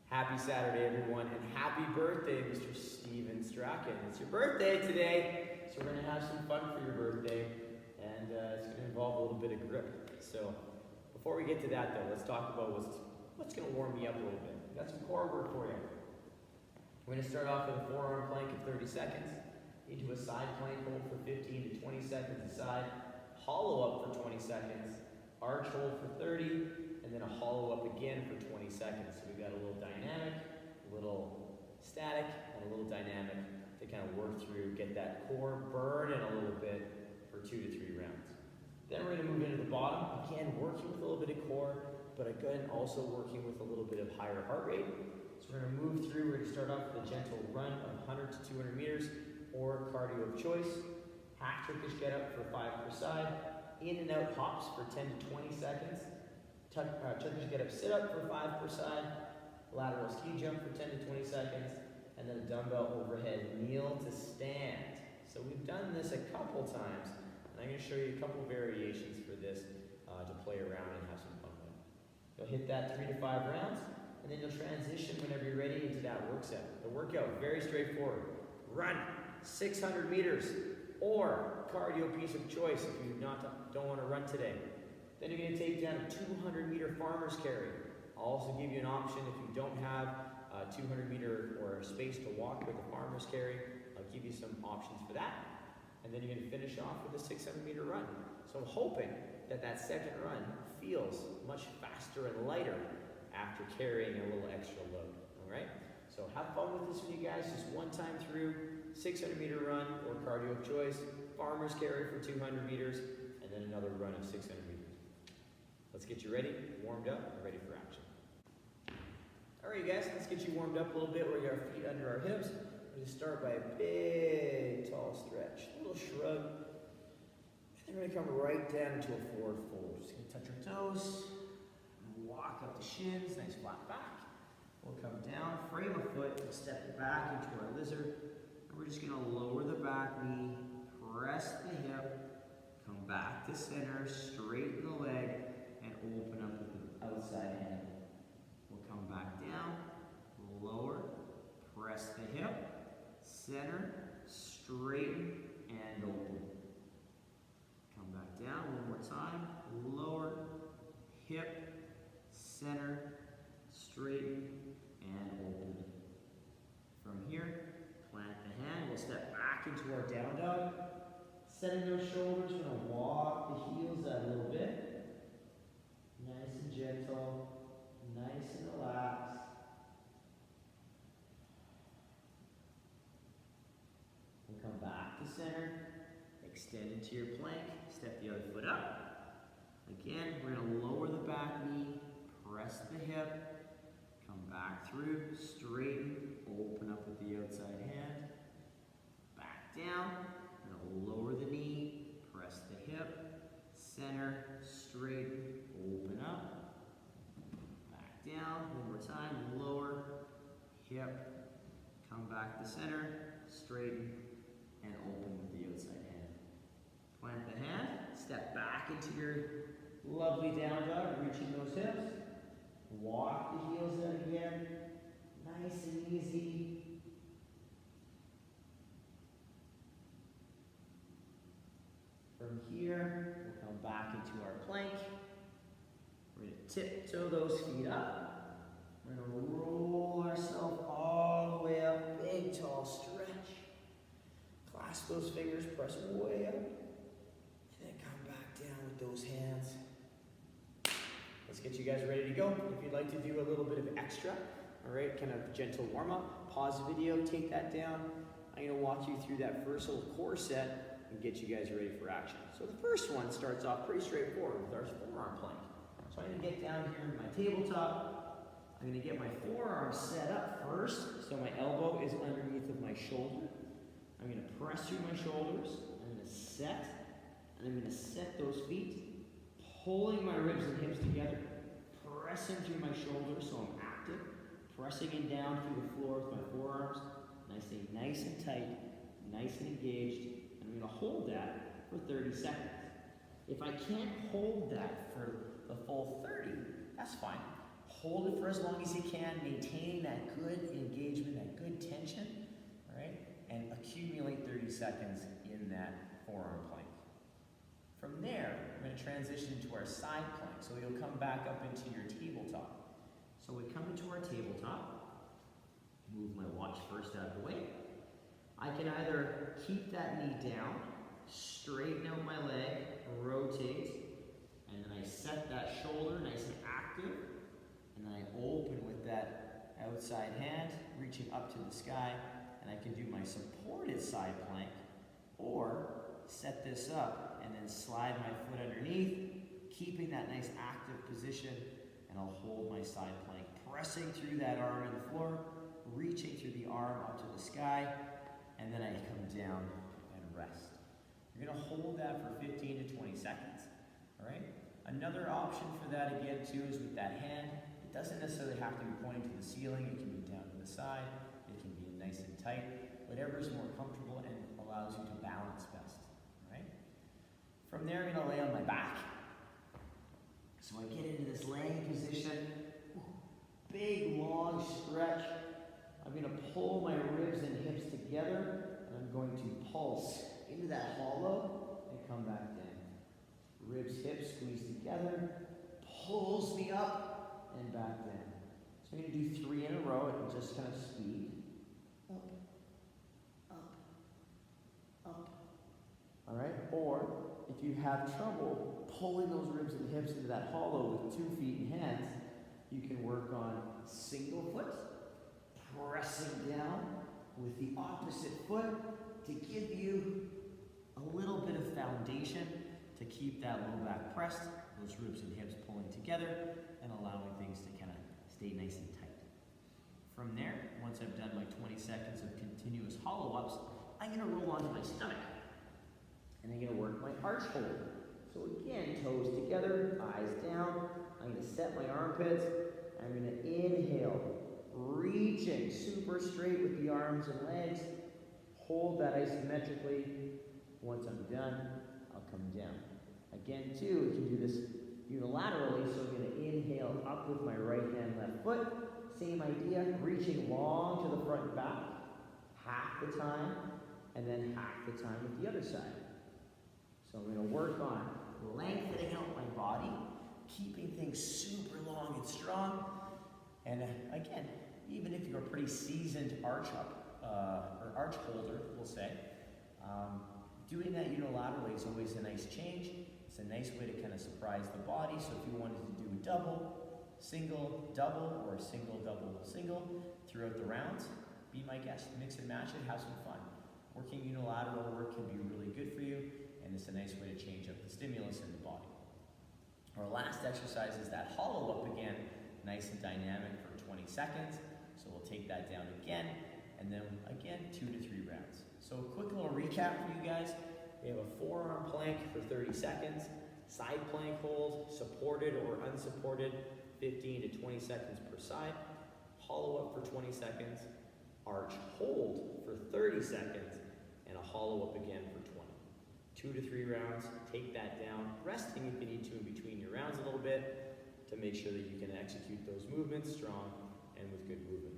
Happy Saturday, everyone, and happy birthday, Mr. Steven Strachan. It's your birthday today, so we're going to have some fun for your birthday, and it's going to involve a little bit of grip. So before we get to that, though, let's talk about what's going to warm me up a little bit. We've got some core work for you. We're going to start off with a forearm plank of 30 seconds, into a side plank hold for 15 to 20 seconds aside, hollow up for 20 seconds, arch hold for 30, and then a hollow up again for 20 seconds. So we've got a little dynamic, a little static, and a little dynamic to kind of work through, get that core burning a little bit for 2 to 3 rounds. Then we're going to move into the bottom, again working with a little bit of core, but again also working with a little bit of higher heart rate. So we're going to move through, we're going to start off with a gentle run of 100 to 200 meters, or cardio of choice. Half Turkish get up for 5 per side, in and out hops for 10 to 20 seconds, Turkish get up sit up for 5 per side, lateral ski jump for 10 to 20 seconds, and then a dumbbell overhead kneel to stand. So we've done this a couple times, and I'm going to show you a couple variations for this to play around and have some fun with. You'll hit that 3 to 5 rounds, and then you'll transition whenever you're ready into that work set. The workout, very straightforward. Run 600 meters, or cardio piece of choice if you don't want to run today. Then you're going to take down a 200-meter farmer's carry. I'll also give you an option if you don't have a 200-meter or space to walk with a farmer's carry. I'll give you some options for that. And then you're going to finish off with a 600-meter run. So I'm hoping that that second run feels much faster and lighter after carrying a little extra load. All right? So have fun with this with you guys. Just one time through, 600-meter run or cardio of choice, farmer's carry for 200 meters, and then another run of 600 meters. Let's get you ready, warmed up, and ready for action. All right, you guys, let's get you warmed up a little bit. We're going to get our feet under our hips. We're going to start by a big, tall stretch, a little shrug, and then we're going to come right down into a forward fold. Just going to touch our toes, walk up the shins, nice flat back. We'll come down, frame a foot, and step it back into our lizard. And we're just going to lower the back knee, press the hip, come back to center, straighten the leg, and open up with the outside hand. We'll come back down, lower, press the hip, center, straighten, and open. Come back down one more time, lower, hip, center, straighten, and open. From here, plant the hand, we'll step back into our down dog. Setting those shoulders, we're going to walk the heels out a little bit. Nice and gentle, nice and relaxed. We'll come back to center, extend into your plank, step the other foot up. Again, we're going to lower the back knee, press the hip, come back through, straighten, open up with the outside hand, back down. Lower the knee, press the hip, center, straighten, open up, back down, one more time, lower, hip, come back to center, straighten, and open with the outside hand. Plant the hand, step back into your lovely down dog, reaching those hips, walk the heels out again, nice and easy. From here, we'll come back into our plank. We're going to tiptoe those feet up. We're going to roll ourselves all the way up, big tall stretch. Clasp those fingers, press way up, and then come back down with those hands. Let's get you guys ready to go. If you'd like to do a little bit of extra, all right, kind of gentle warm up, pause the video, take that down. I'm going to walk you through that first little core set and get you guys ready for action. So the first one starts off pretty straightforward with our forearm plank. So I'm going to get down here in my tabletop. I'm going to get my forearm set up first, so my elbow is underneath of my shoulder. I'm going to press through my shoulders. I'm going to set, and I'm going to set those feet, pulling my ribs and hips together, pressing through my shoulders so I'm active, pressing in down through the floor with my forearms, and I stay nice and tight, nice and engaged. I'm going to hold that for 30 seconds. If I can't hold that for the full 30, that's fine. Hold it for as long as you can, maintaining that good engagement, that good tension, all right? And accumulate 30 seconds in that forearm plank. From there, we're going to transition to our side plank. So you'll come back up into your tabletop. So we come into our tabletop, move my watch first out of the way. I can either keep that knee down, straighten out my leg, rotate, and then I set that shoulder nice and active, and then I open with that outside hand, reaching up to the sky, and I can do my supported side plank, or set this up and then slide my foot underneath, keeping that nice active position, and I'll hold my side plank, pressing through that arm in the floor, reaching through the arm up to the sky, and then I come down and rest. You're gonna hold that for 15 to 20 seconds, all right? Another option for that again too is with that hand. It doesn't necessarily have to be pointing to the ceiling, it can be down to the side, it can be nice and tight, whatever is more comfortable and allows you to balance best, all right? From there, I'm gonna lay on my back. So I get into this laying position, big long stretch. I'm gonna pull my ribs and hips together, and I'm going to pulse into that hollow and come back down. Ribs, hips squeeze together, pulls me up and back down. So I'm gonna do 3 in a row at just kind of speed. Up, up, up. All right, or if you have trouble pulling those ribs and hips into that hollow with 2 feet and hands, you can work on single foot, pressing down with the opposite foot to give you a little bit of foundation to keep that low back pressed, those ribs and hips pulling together and allowing things to kind of stay nice and tight. From there, once I've done my 20 seconds of continuous hollow ups, I'm going to roll onto my stomach and I'm going to work my arch hold. So again, toes together, eyes down. I'm going to set my armpits. I'm going to inhale, reaching super straight with the arms and legs. Hold that isometrically. Once I'm done, I'll come down. Again, too, you can do this unilaterally. So I'm going to inhale up with my right hand, left foot. Same idea, reaching long to the front and back, half the time, and then half the time with the other side. So I'm going to work on lengthening out my body, keeping things super long and strong. And again, even if you're a pretty seasoned arch holder, we'll say, doing that unilaterally is always a nice change. It's a nice way to kind of surprise the body. So if you wanted to do a double, single, double, or single, double, single throughout the rounds, be my guest. Mix and match it, have some fun. Working unilateral work can be really good for you, and it's a nice way to change up the stimulus in the body. Our last exercise is that hollow up again, nice and dynamic for 20 seconds. So we'll take that down again, and then again, 2 to 3 rounds. So a quick little recap for you guys. We have a forearm plank for 30 seconds, side plank hold, supported or unsupported, 15 to 20 seconds per side, hollow up for 20 seconds, arch hold for 30 seconds, and a hollow up again for 20. 2 to 3 rounds, take that down, resting if you need to in between your rounds a little bit to make sure that you can execute those movements strong and with good movement.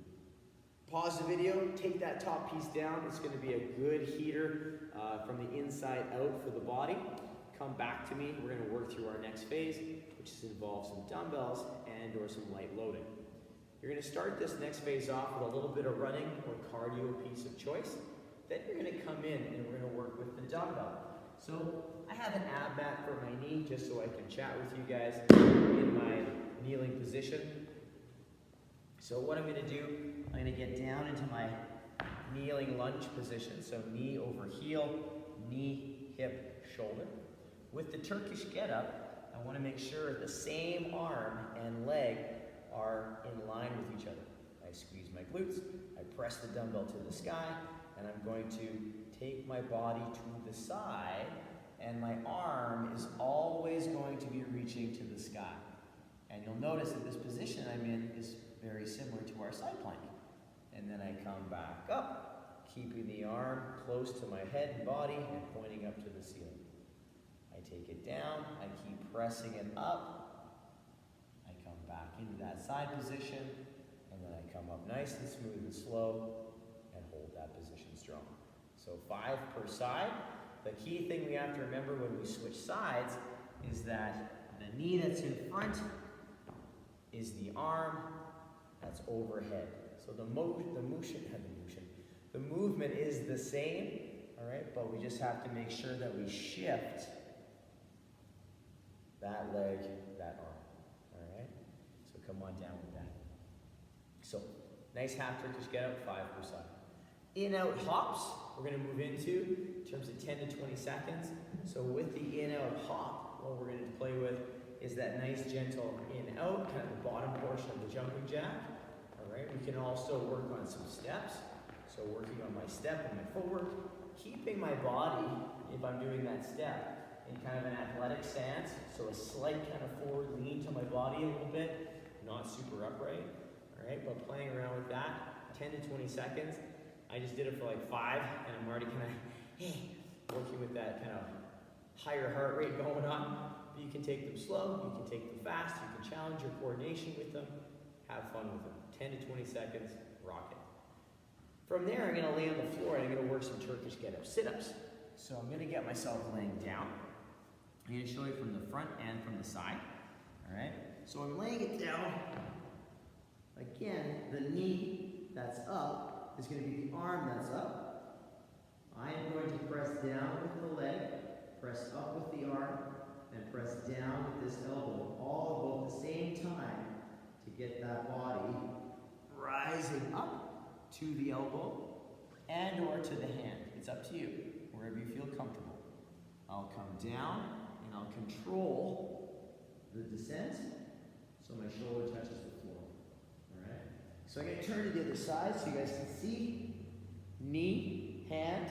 Pause the video, take that top piece down. It's going to be a good heater from the inside out for the body. Come back to me. We're going to work through our next phase, which involves some dumbbells and or some light loading. You're going to start this next phase off with a little bit of running or cardio piece of choice. Then you're going to come in and we're going to work with the dumbbell. So I have an ab mat for my knee just so I can chat with you guys in my kneeling position. So what I'm going to do, I'm going to get down into my kneeling lunge position. So knee over heel, knee, hip, shoulder. With the Turkish get up, I want to make sure the same arm and leg are in line with each other. I squeeze my glutes, I press the dumbbell to the sky, and I'm going to take my body to the side, and my arm is always going to be reaching to the sky. And you'll notice that this position I'm in is very similar to our side plank. And then I come back up, keeping the arm close to my head and body and pointing up to the ceiling. I take it down, I keep pressing it up, I come back into that side position, and then I come up nice and smooth and slow and hold that position strong. So 5 per side. The key thing we have to remember when we switch sides is that the knee that's in front is the arm that's overhead. So the movement is the same, all right, but we just have to make sure that we shift that leg, that arm, all right? So come on down with that. So nice half Turkish get up, 5 per side. In-out hops, we're gonna move into in terms of 10 to 20 seconds. So with the in-out hop, what we're gonna play with is that nice gentle in-out, kind of the bottom portion of the jumping jack. All right, we can also work on some steps. So working on my step and my footwork, keeping my body, if I'm doing that step, in kind of an athletic stance. So a slight kind of forward lean to my body a little bit, not super upright. All right, but playing around with that, 10 to 20 seconds. I just did it for like 5, and I'm already kind of working with that kind of higher heart rate going on. But you can take them slow, you can take them fast, you can challenge your coordination with them, have fun with them. 10 to 20 seconds, rock it. From there, I'm gonna lay on the floor and I'm gonna work some Turkish get-up sit-ups. So I'm gonna get myself laying down. I'm gonna show you from the front and from the side, all right? So I'm laying it down. Again, the knee that's up is gonna be the arm that's up. I am going to press down with the leg, press up with the arm, and press down with this elbow, all both at the same time to get that body rising up to the elbow and or to the hand. It's up to you, wherever you feel comfortable. I'll come down and I'll control the descent so my shoulder touches the floor. All right? So I'm gonna turn to the other side so you guys can see. Knee, hand,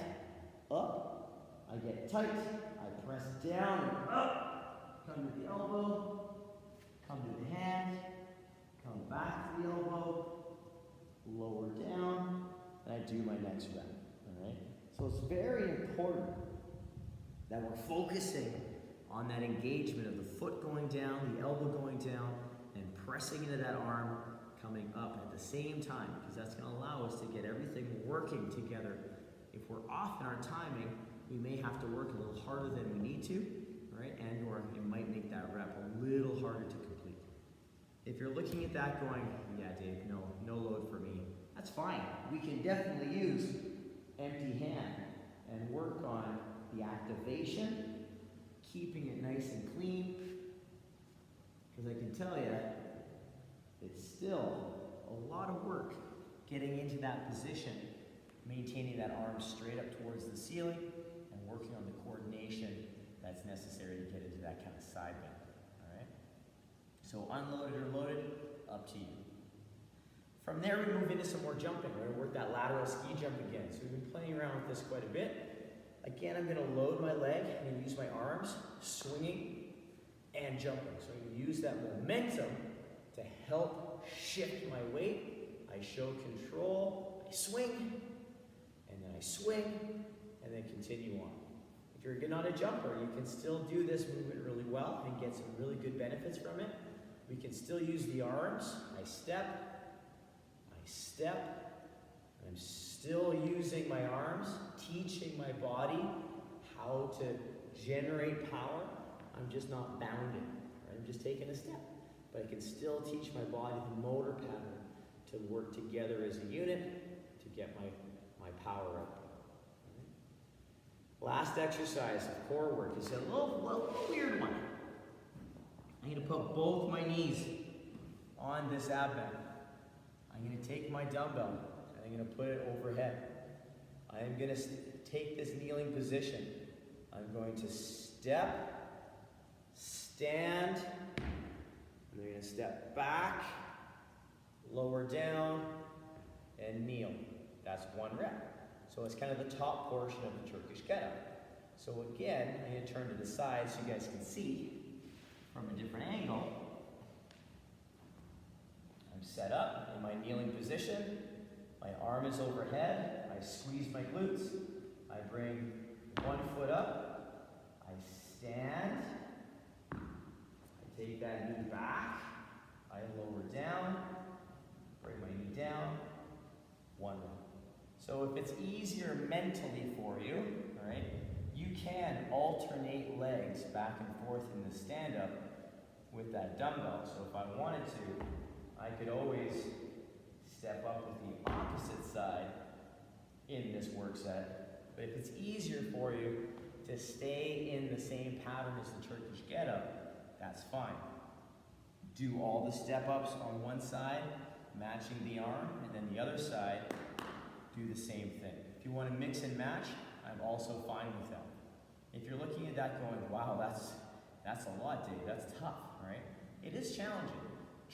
up. I get tight, I press down and up. Come to the elbow, come to the hand, come back to the elbow, lower down, and I do my next rep, all right? So it's very important that we're focusing on that engagement of the foot going down, the elbow going down, and pressing into that arm coming up at the same time, because that's gonna allow us to get everything working together. If we're off in our timing, we may have to work a little harder than we need to, right? And or it might make that rep a little harder to complete. If you're looking at that going, yeah, Dave, no load for me, that's fine. We can definitely use empty hand and work on the activation, keeping it nice and clean, because I can tell you, it's still a lot of work getting into that position, maintaining that arm straight up towards the ceiling, and working on the coordination that's necessary to get into that kind of side bend, all right? So unloaded or loaded, up to you. From there, we move into some more jumping. We're gonna work that lateral ski jump again. So we've been playing around with this quite a bit. Again, I'm gonna load my leg, I'm gonna use my arms, swinging and jumping. So I'm gonna use that momentum to help shift my weight. I show control, I swing, and then I swing, and then continue on. If you're not a jumper, you can still do this movement really well and get some really good benefits from it. We can still use the arms. I step, I'm still using my arms, teaching my body how to generate power. I'm just not bounded, right? I'm just taking a step. But I can still teach my body the motor pattern to work together as a unit to get my power up. Last exercise of core work is a little weird one. I'm going to put both my knees on this ab band. I'm going to take my dumbbell and I'm going to put it overhead. I am going to take this kneeling position. I'm going to step, stand, and I'm going to step back, lower down, and kneel. That's one rep. So it's kind of the top portion of the Turkish get-up. So again, I'm going to turn to the side so you guys can see from a different angle. I'm set up in my kneeling position. My arm is overhead. I squeeze my glutes. I bring one foot up. I stand. I take that knee back. I lower down, bring my knee down, one rep. So if it's easier mentally for you, all right, you can alternate legs back and forth in the stand-up with that dumbbell. So if I wanted to, I could always step up with the opposite side in this work set. But if it's easier for you to stay in the same pattern as the Turkish get-up, that's fine. Do all the step-ups on one side, matching the arm, and then the other side, do the same thing. If you want to mix and match, I'm also fine with that. If you're looking at that going, wow, that's a lot, Dave, that's tough, right? It is challenging.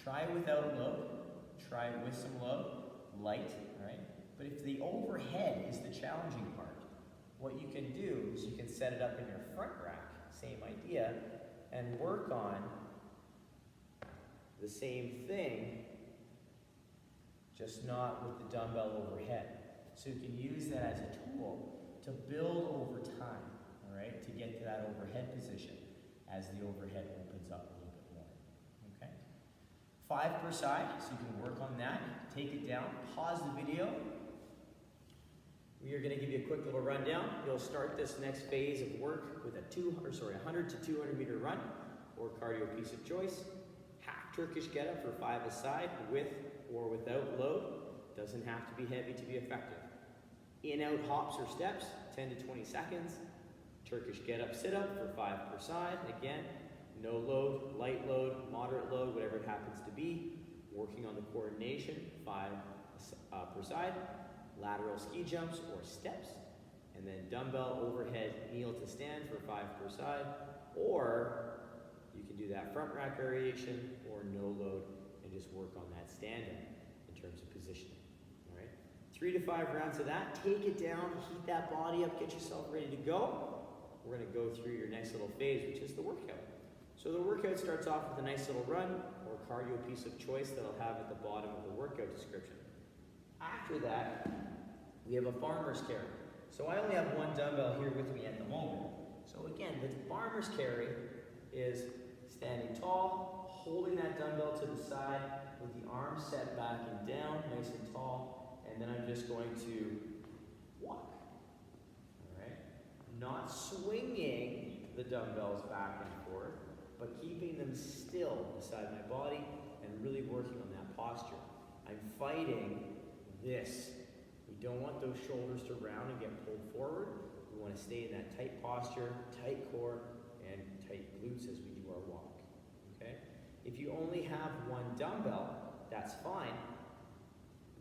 Try it without load, try it with some load, light, right? But if the overhead is the challenging part, what you can do is you can set it up in your front rack, same idea, and work on the same thing, just not with the dumbbell overhead. So you can use that as a tool to build over time, all right, to get to that overhead position as the overhead opens up a little bit more, okay? 5 per side, so you can work on that. Take it down, pause the video. We are going to give you a quick little rundown. You'll start this next phase of work with a 100 to 200 meter run, or cardio piece of choice. Half Turkish get up for 5 a side, with or without load. Doesn't have to be heavy to be effective. In-out hops or steps, 10 to 20 seconds. Turkish get up, sit up for 5 per side. Again, no load, light load, moderate load, whatever it happens to be. Working on the coordination, 5 per side. Lateral ski jumps or steps. And then dumbbell overhead kneel to stand for 5 per side. Or you can do that front rack variation or no load and just work on that stand-up in terms of positioning. 3 to 5 rounds of that. Take it down, heat that body up, get yourself ready to go. We're going to go through your next little phase, which is the workout. So the workout starts off with a nice little run or cardio piece of choice that I'll have at the bottom of the workout description. After that, we have a farmer's carry. So I only have one dumbbell here with me at the moment. So again, the farmer's carry is standing tall, holding that dumbbell to the side with the arms set back and down, nice and tall. And then I'm just going to walk, all right? Not swinging the dumbbells back and forth, but keeping them still beside my body and really working on that posture. I'm fighting this. We don't want those shoulders to round and get pulled forward. We want to stay in that tight posture, tight core, and tight glutes as we do our walk, okay? If you only have one dumbbell, that's fine.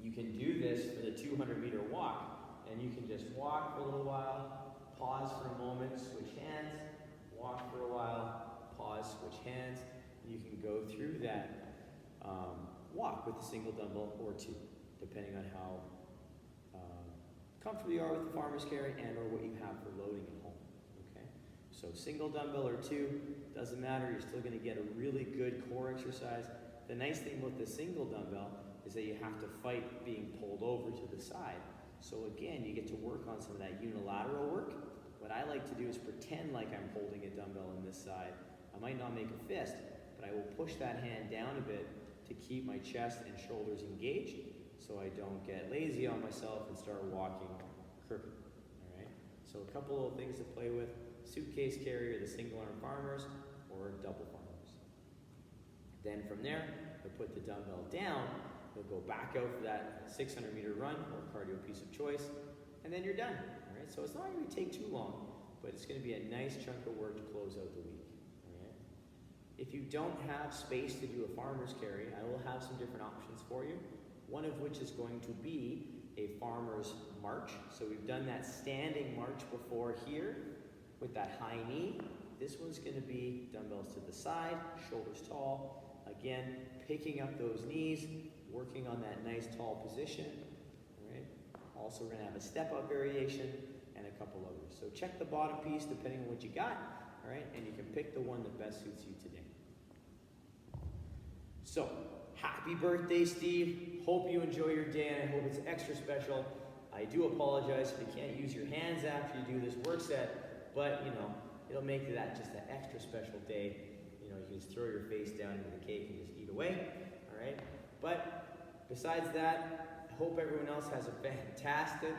You can do this for the 200-meter walk, and you can just walk for a little while, pause for a moment, switch hands, walk for a while, pause, switch hands. You can go through that walk with a single dumbbell or 2, depending on how comfortable you are with the farmer's carry and or what you have for loading at home, okay? So single dumbbell or 2, doesn't matter, you're still gonna get a really good core exercise. The nice thing about the single dumbbell is that you have to fight being pulled over to the side. So again, you get to work on some of that unilateral work. What I like to do is pretend like I'm holding a dumbbell on this side. I might not make a fist, but I will push that hand down a bit to keep my chest and shoulders engaged so I don't get lazy on myself and start walking crooked, all right? So a couple little things to play with. Suitcase carrier, the single arm farmers, or double farmers. Then from there, I put the dumbbell down. You'll go back out for that 600-meter run or cardio piece of choice, and then you're done, all right? So it's not going to take too long, but it's going to be a nice chunk of work to close out the week, all right? If you don't have space to do a farmer's carry, I will have some different options for you, one of which is going to be a farmer's march. So we've done that standing march before here with that high knee. This one's going to be dumbbells to the side, shoulders tall. Again, picking up those knees, working on that nice tall position, all right? Also, we're gonna have a step-up variation and a couple others. So check the bottom piece depending on what you got, all right? And you can pick the one that best suits you today. So, happy birthday, Steve. Hope you enjoy your day, and I hope it's extra special. I do apologize if you can't use your hands after you do this work set, but you know, it'll make that just an extra special day. You know, you can just throw your face down into the cake and just eat away. all right? But besides that, I hope everyone else has a fantastic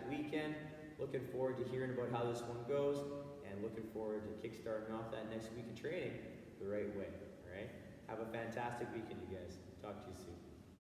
weekend. Looking forward to hearing about how this one goes, and looking forward to kickstarting off that next week of training the right way, all right? Have a fantastic weekend, you guys. Talk to you soon.